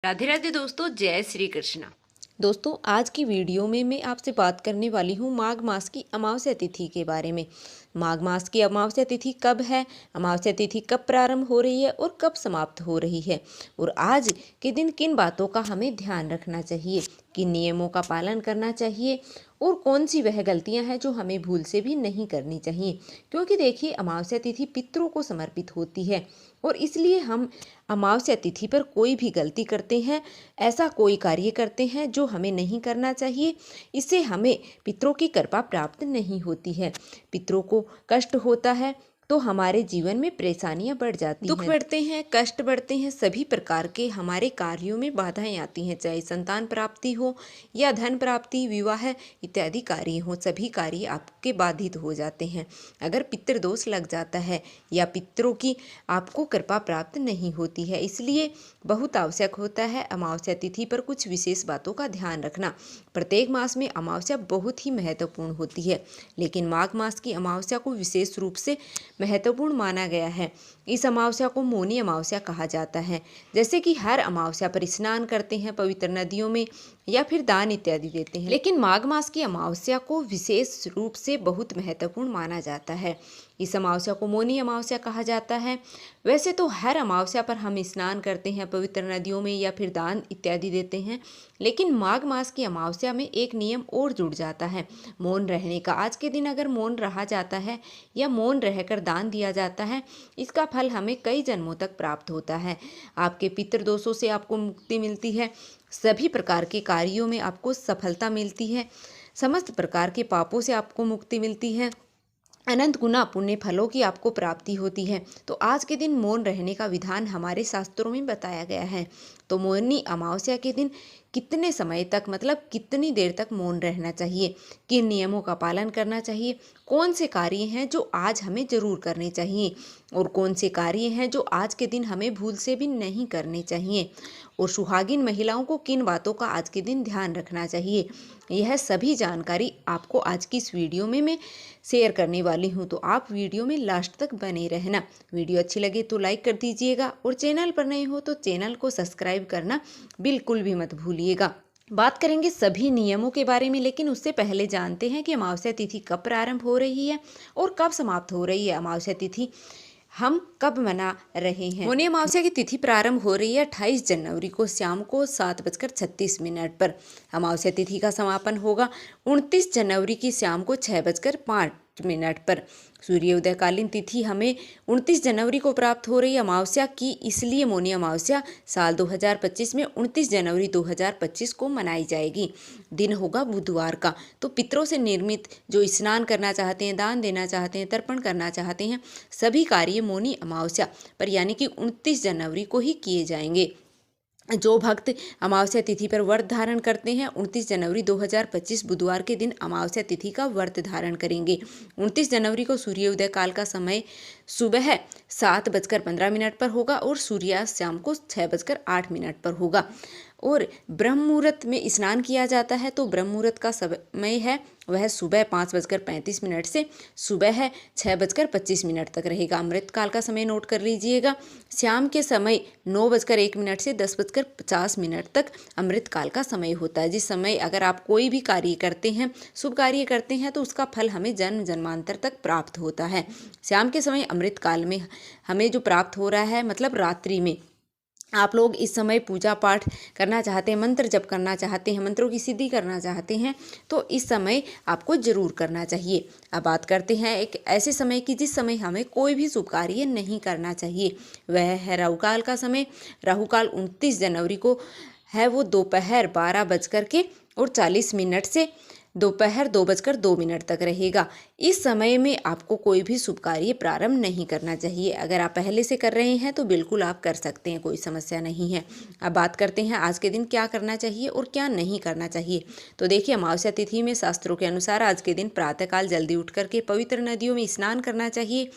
राधे राधे दोस्तों, जय श्री कृष्णा। दोस्तों, आज की वीडियो में मैं आपसे बात करने वाली हूँ माघ मास की अमावस्या तिथि के बारे में। माघ मास की अमावस्या तिथि कब है, अमावस्या तिथि कब प्रारंभ हो रही है और कब समाप्त हो रही है, और आज के दिन किन बातों का हमें ध्यान रखना चाहिए, किन नियमों का पालन करना चाहिए और कौन सी वह गलतियां हैं जो हमें भूल से भी नहीं करनी चाहिए। क्योंकि देखिए, अमावस्या तिथि पितरों को समर्पित होती है और इसलिए हम अमावस्या तिथि पर कोई भी गलती करते हैं, ऐसा कोई कार्य करते हैं जो हमें नहीं करना चाहिए, इससे हमें पितरों की कृपा प्राप्त नहीं होती है। पितरों को कष्ट होता है तो हमारे जीवन में परेशानियां बढ़ जाती हैं, दुख बढ़ते हैं, कष्ट बढ़ते हैं, सभी प्रकार के हमारे कार्यों में बाधाएं आती हैं, चाहे संतान प्राप्ति हो या धन प्राप्ति, विवाह इत्यादि कार्य हो, सभी कार्य आपके बाधित हो जाते हैं अगर पितृ दोष लग जाता है या पितरों की आपको कृपा प्राप्त नहीं होती है। इसलिए बहुत आवश्यक होता है अमावस्या तिथि पर कुछ विशेष बातों का ध्यान रखना। प्रत्येक मास में अमावस्या बहुत ही महत्वपूर्ण होती है, लेकिन माघ मास की अमावस्या को विशेष रूप से महत्वपूर्ण माना गया है। इस अमावस्या को मौनी अमावस्या कहा जाता है। जैसे कि हर अमावस्या पर स्नान करते हैं, पवित्र नदियों में या फिर दान इत्यादि देते हैं, लेकिन माघ मास की अमावस्या को विशेष रूप से बहुत महत्वपूर्ण माना जाता है। इस अमावस्या को मौनी अमावस्या कहा जाता है। वैसे तो हर अमावस्या पर हम स्नान करते हैं, पवित्र नदियों में या फिर दान इत्यादि देते हैं, लेकिन माघ मास की अमावस्या में एक नियम और जुड़ जाता है, मौन रहने का। आज के दिन अगर मौन रहा जाता है या मौन रहकर दान दिया जाता है, इसका फल हमें कई जन्मों तक प्राप्त होता है। आपके पितृदोषों से आपको मुक्ति मिलती है, सभी प्रकार के कार्यों में आपको सफलता मिलती है, समस्त प्रकार के पापों से आपको मुक्ति मिलती है, अनंत गुना पुण्य फलों की आपको प्राप्ति होती है। तो आज के दिन मौन रहने का विधान हमारे शास्त्रों में बताया गया है। तो मौनी अमावस्या के दिन कितने समय तक, मतलब कितनी देर तक मौन रहना चाहिए, किन नियमों का पालन करना चाहिए, कौन से कार्य हैं जो आज हमें जरूर करने चाहिए और कौन से कार्य हैं जो आज के दिन हमें भूल से भी नहीं करने चाहिए, और सुहागिन महिलाओं को किन बातों का आज के दिन ध्यान रखना चाहिए, यह सभी जानकारी आपको आज की इस वीडियो में मैं शेयर करने वाली हूँ। तो आप वीडियो में लास्ट तक बने रहना। वीडियो अच्छी लगे तो लाइक कर दीजिएगा और चैनल पर नए हो तो चैनल को सब्सक्राइब करना बिल्कुल भी मत भूलिएगा। बात करेंगे सभी नियमों के बारे में, लेकिन उससे पहले जानते हैं कि अमावस्या तिथि कब प्रारंभ हो रही है और कब समाप्त हो रही है। अमावस्या तिथि हम कब मना रहे हैं। मौनी अमावस्या की तिथि प्रारंभ हो रही है 28 जनवरी को शाम को 7:36 पर। अमावस्या तिथि का समापन होगा 29 जनवरी की शाम को 6:05 पर। सूर्योदयकालीन तिथि हमें 29 जनवरी को प्राप्त हो रही है अमावस्या की, इसलिए मौनी अमावस्या साल 2025 में 29 जनवरी 2025 को मनाई जाएगी। दिन होगा बुधवार का। तो पितरों से निर्मित जो स्नान करना चाहते हैं, दान देना चाहते हैं, तर्पण करना चाहते हैं, सभी कार्य मौनी अमावस्या पर यानी कि 29 जनवरी को ही किए जाएंगे। जो भक्त अमावस्या तिथि पर व्रत धारण करते हैं 29 जनवरी 2025 बुधवार के दिन अमावस्या तिथि का व्रत धारण करेंगे। 29 जनवरी को सूर्योदय काल का समय सुबह 7:15 पर होगा और सूर्यास्त शाम को 6:08 पर होगा, और ब्रह्म मुहूर्त में स्नान किया जाता है। तो ब्रह्म मुहूर्त का समय है वह सुबह 5:35 से सुबह 6:25 तक रहेगा। अमृत काल का समय नोट कर लीजिएगा। शाम के समय 9:01 से 10:50 तक अमृत काल का समय होता है, जिस समय अगर आप कोई भी कार्य करते हैं, शुभ कार्य करते हैं, तो उसका फल हमें जन्म जन्मांतर तक प्राप्त होता है। शाम के समय अमृत काल में हमें जो प्राप्त हो रहा है, मतलब रात्रि में आप लोग इस समय पूजा पाठ करना चाहते हैं, मंत्र जप करना चाहते हैं, मंत्रों की सिद्धि करना चाहते हैं, तो इस समय आपको जरूर करना चाहिए। अब बात करते हैं एक ऐसे समय की जिस समय हमें कोई भी शुभ कार्य नहीं करना चाहिए। वह है राहुकाल का समय। राहुकाल 29 जनवरी को है, वो दोपहर 12:40 से दोपहर 2:02 तक रहेगा। इस समय में आपको कोई भी शुभ कार्य प्रारंभ नहीं करना चाहिए। अगर आप पहले से कर रहे हैं तो बिल्कुल आप कर सकते हैं, कोई समस्या नहीं है। अब बात करते हैं आज के दिन क्या करना चाहिए और क्या नहीं करना चाहिए। तो देखिए, अमावस्या तिथि में शास्त्रों के अनुसार आज के दिन प्रातःकाल जल्दी उठ करके पवित्र नदियों में स्नान करना चाहिए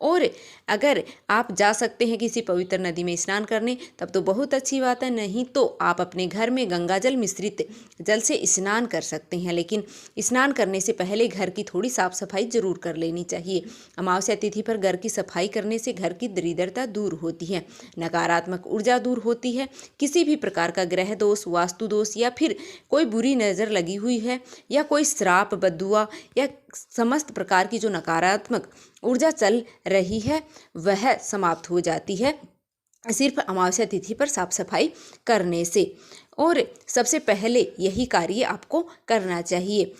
और अगर आप जा सकते हैं किसी पवित्र नदी में स्नान करने तब तो बहुत अच्छी बात है, नहीं तो आप अपने घर में गंगा जल मिश्रित जल से स्नान कर सकते हैं। लेकिन स्नान करने से पहले घर की थोड़ी साफ सफाई जरूर कर लेनी चाहिए। अमावस्या तिथि पर घर की सफाई करने से घर की दरिद्रता दूर होती है, नकारात्मक ऊर्जा दूर होती है, किसी भी प्रकार का ग्रह दोष, वास्तु दोष या फिर कोई बुरी नज़र लगी हुई है या कोई श्राप, बद्दुआ या समस्त प्रकार की जो नकारात्मक ऊर्जा चल रही है वह समाप्त हो जाती है सिर्फ अमावस्या तिथि पर साफ सफाई करने से। और सबसे पहले यही कार्य आपको करना चाहिए।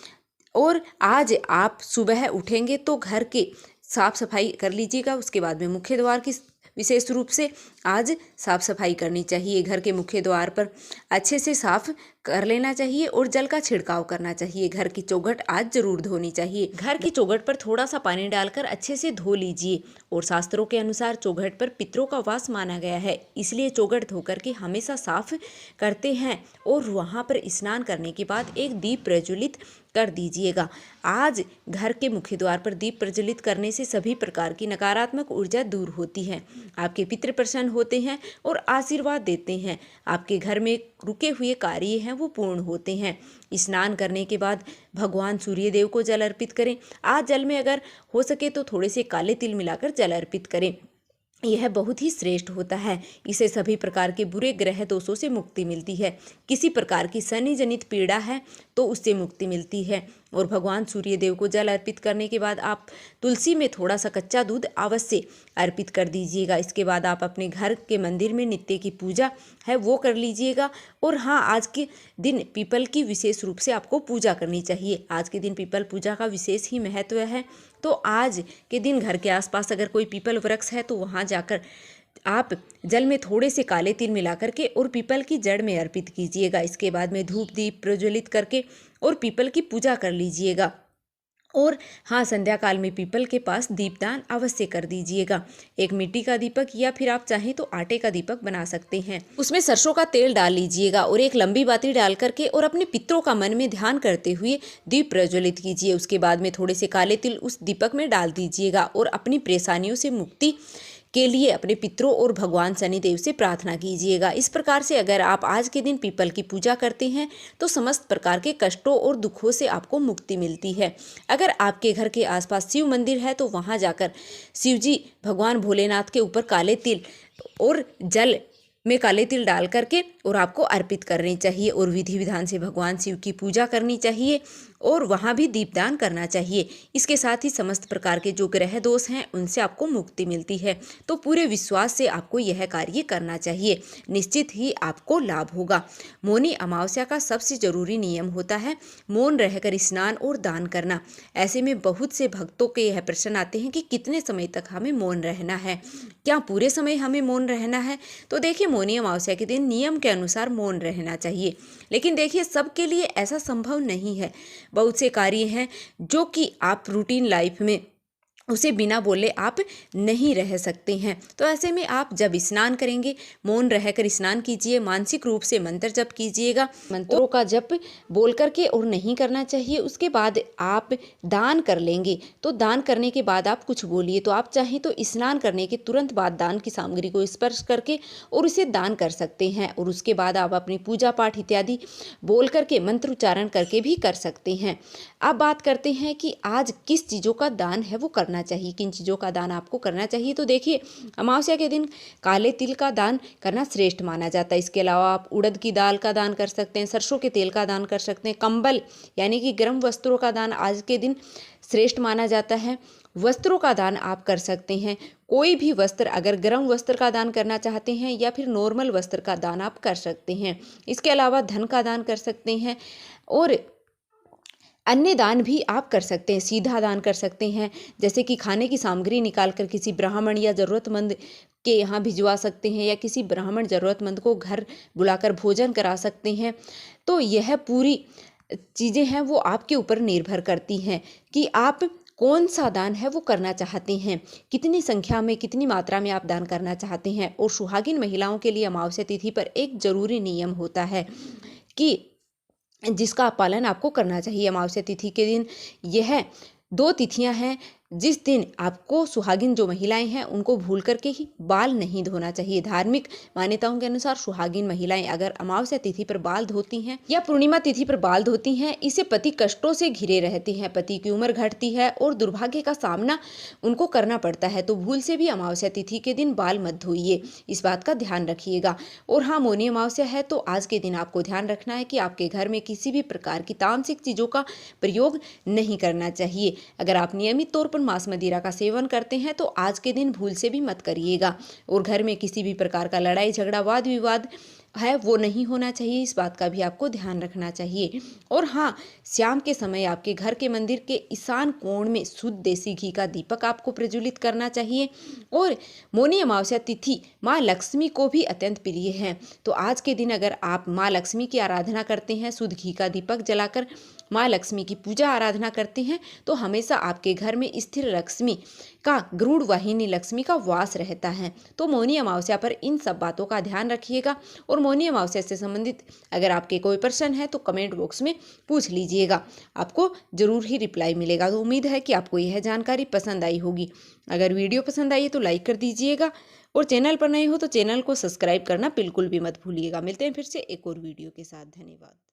और आज आप सुबह उठेंगे तो घर के साफ सफाई कर लीजिएगा। उसके बाद में मुख्य द्वार की विशेष रूप से आज साफ सफाई करनी चाहिए। घर के मुख्य द्वार पर अच्छे से साफ कर लेना चाहिए और जल का छिड़काव करना चाहिए। घर की चौखट आज जरूर धोनी चाहिए। घर की चौखट पर थोड़ा सा पानी डालकर अच्छे से धो लीजिए। और शास्त्रों के अनुसार चौखट पर पितरों का वास माना गया है, इसलिए चौखट धोकर के हमेशा साफ करते हैं। और वहाँ पर स्नान करने के बाद एक दीप प्रज्वलित कर दीजिएगा। आज घर के मुख्य द्वार पर दीप प्रज्वलित करने से सभी प्रकार की नकारात्मक ऊर्जा दूर होती है, आपके पितृ प्रसन्न होते हैं और आशीर्वाद देते हैं। आपके घर में रुके हुए कार्य हैं वो पूर्ण होते हैं। स्नान करने के बाद भगवान सूर्य देव को जल अर्पित करें। आज जल में अगर हो सके तो थोड़े से काले तिल मिलाकर जल अर्पित करें, यह बहुत ही श्रेष्ठ होता है। इसे सभी प्रकार के बुरे ग्रह दोषों से मुक्ति मिलती है। किसी प्रकार की शनि जनित पीड़ा है तो उससे मुक्ति मिलती है। और भगवान सूर्य देव को जल अर्पित करने के बाद आप तुलसी में थोड़ा सा कच्चा दूध अवश्य अर्पित कर दीजिएगा। इसके बाद आप अपने घर के मंदिर में नित्य की पूजा है वो कर लीजिएगा। और हाँ, आज के दिन पीपल की विशेष रूप से आपको पूजा करनी चाहिए। आज के दिन पीपल पूजा का विशेष ही महत्व है। तो आज के दिन घर के आसपास अगर कोई पीपल वृक्ष है तो वहाँ जाकर आप जल में थोड़े से काले तिल मिला करके और पीपल की जड़ में अर्पित कीजिएगा। इसके बाद में धूप दीप प्रज्वलित करके और पीपल की पूजा कर लीजिएगा। और हाँ, संध्या काल में पीपल के पास दीपदान अवश्य कर दीजिएगा। एक मिट्टी का दीपक या फिर आप चाहें तो आटे का दीपक बना सकते हैं। उसमें सरसों का तेल डाल लीजिएगा और एक लंबी बाती डाल करके और अपने पितरों का मन में ध्यान करते हुए दीप प्रज्वलित कीजिए। उसके बाद में थोड़े से काले तिल उस दीपक में डाल दीजिएगा और अपनी परेशानियों से मुक्ति के लिए अपने पितरों और भगवान शनिदेव से प्रार्थना कीजिएगा। इस प्रकार से अगर आप आज के दिन पीपल की पूजा करते हैं तो समस्त प्रकार के कष्टों और दुखों से आपको मुक्ति मिलती है। अगर आपके घर के आसपास शिव मंदिर है तो वहां जाकर शिव जी भगवान भोलेनाथ के ऊपर काले तिल और जल में काले तिल डाल करके और आपको अर्पित करनी चाहिए और विधि विधान से भगवान शिव की पूजा करनी चाहिए और वहाँ भी दीपदान करना चाहिए। इसके साथ ही समस्त प्रकार के जो ग्रह दोष हैं उनसे आपको मुक्ति मिलती है। तो पूरे विश्वास से आपको यह कार्य करना चाहिए, निश्चित ही आपको लाभ होगा। मौनी अमावस्या का सबसे जरूरी नियम होता है मौन रहकर स्नान और दान करना। ऐसे में बहुत से भक्तों के यह प्रश्न आते हैं कि कितने समय तक हमें मौन रहना है, क्या पूरे समय हमें मौन रहना है? तो देखिए, मौनी अमावस्या के दिन नियम के अनुसार मौन रहना चाहिए, लेकिन देखिए सबके लिए ऐसा संभव नहीं है। बहुत से कार्य हैं जो कि आप रूटीन लाइफ में उसे बिना बोले आप नहीं रह सकते हैं। तो ऐसे में आप जब स्नान करेंगे मौन रहकर स्नान कीजिए, मानसिक रूप से मंत्र जप कीजिएगा। मंत्रों का जप बोल करके और नहीं करना चाहिए। उसके बाद आप दान कर लेंगे तो दान करने के बाद आप कुछ बोलिए। तो आप चाहें तो स्नान करने के तुरंत बाद दान की सामग्री को स्पर्श करके और उसे दान कर सकते हैं। और उसके बाद आप अपनी पूजा पाठ इत्यादि बोल करके मंत्र उच्चारण करके भी कर सकते हैं। अब बात करते हैं कि आज किस चीज़ों का दान है वो करना चाहिए, किन चीज़ों का दान आपको करना चाहिए। तो देखिए, अमावस्या के दिन काले तिल का दान करना श्रेष्ठ माना जाता है। इसके अलावा आप उड़द की दाल का दान कर सकते हैं, सरसों के तेल का दान कर सकते हैं, कंबल यानी कि गर्म वस्त्रों का दान आज के दिन श्रेष्ठ माना जाता है। वस्त्रों का दान आप कर सकते हैं, कोई भी वस्त्र, अगर गर्म वस्त्र का दान करना चाहते हैं या फिर नॉर्मल वस्त्र का दान आप कर सकते हैं। इसके अलावा धन का दान कर सकते हैं और अन्य दान भी आप कर सकते हैं। सीधा दान कर सकते हैं, जैसे कि खाने की सामग्री निकाल कर किसी ब्राह्मण या ज़रूरतमंद के यहाँ भिजवा सकते हैं या किसी ब्राह्मण ज़रूरतमंद को घर बुलाकर भोजन करा सकते हैं। तो यह पूरी चीज़ें हैं वो आपके ऊपर निर्भर करती हैं कि आप कौन सा दान है वो करना चाहते हैं, कितनी संख्या में, कितनी मात्रा में आप दान करना चाहते हैं। और सुहागिन महिलाओं के लिए अमावस्या तिथि पर एक जरूरी नियम होता है कि जिसका पालन आपको करना चाहिए। अमावस्या तिथि के दिन यह 2 तिथियां हैं जिस दिन आपको सुहागिन जो महिलाएं हैं उनको भूल करके ही बाल नहीं धोना चाहिए। धार्मिक मान्यताओं के अनुसार सुहागिन महिलाएं अगर अमावस्या तिथि पर बाल धोती हैं या पूर्णिमा तिथि पर बाल धोती हैं, इससे पति कष्टों से घिरे रहते हैं, पति की उम्र घटती है और दुर्भाग्य का सामना उनको करना पड़ता है। तो भूल से भी अमावस्या तिथि के दिन बाल मत धोइए, इस बात का ध्यान रखिएगा। और हाँ, मौनी अमावस्या है तो आज के दिन आपको ध्यान रखना है कि आपके घर में किसी भी प्रकार की तामसिक चीजों का प्रयोग नहीं करना चाहिए। अगर आप नियमित तौर पर मांस मदिरा का सेवन करते हैं तो आज के दिन भूल से भी मत करिएगा। और घर में किसी भी प्रकार का लड़ाई झगड़ा वाद विवाद है वो नहीं होना चाहिए, इस बात का भी आपको ध्यान रखना चाहिए। और हाँ, शाम के समय आपके घर के मंदिर के ईशान कोण में शुद्ध देसी घी का दीपक आपको प्रज्वलित करना चाहिए। और मौनी अमावस्या तिथि माँ लक्ष्मी को भी अत्यंत प्रिय है, तो आज के दिन अगर आप माँ लक्ष्मी की आराधना करते हैं, शुद्ध घी का दीपक जलाकर माँ लक्ष्मी की पूजा आराधना करते हैं, तो हमेशा आपके घर में स्थिर लक्ष्मी का गरुड़ वाहिनी लक्ष्मी का वास रहता है। तो मौनी अमावस्या पर इन सब बातों का ध्यान रखिएगा। और मौनी अमावस्या से संबंधित अगर आपके कोई प्रश्न है तो कमेंट बॉक्स में पूछ लीजिएगा, आपको जरूर ही रिप्लाई मिलेगा। तो उम्मीद है कि आपको यह जानकारी पसंद आई होगी। अगर वीडियो पसंद आई है तो लाइक कर दीजिएगा और चैनल पर नए हो तो चैनल को सब्सक्राइब करना बिल्कुल भी मत भूलिएगा। मिलते हैं फिर से एक और वीडियो के साथ। धन्यवाद।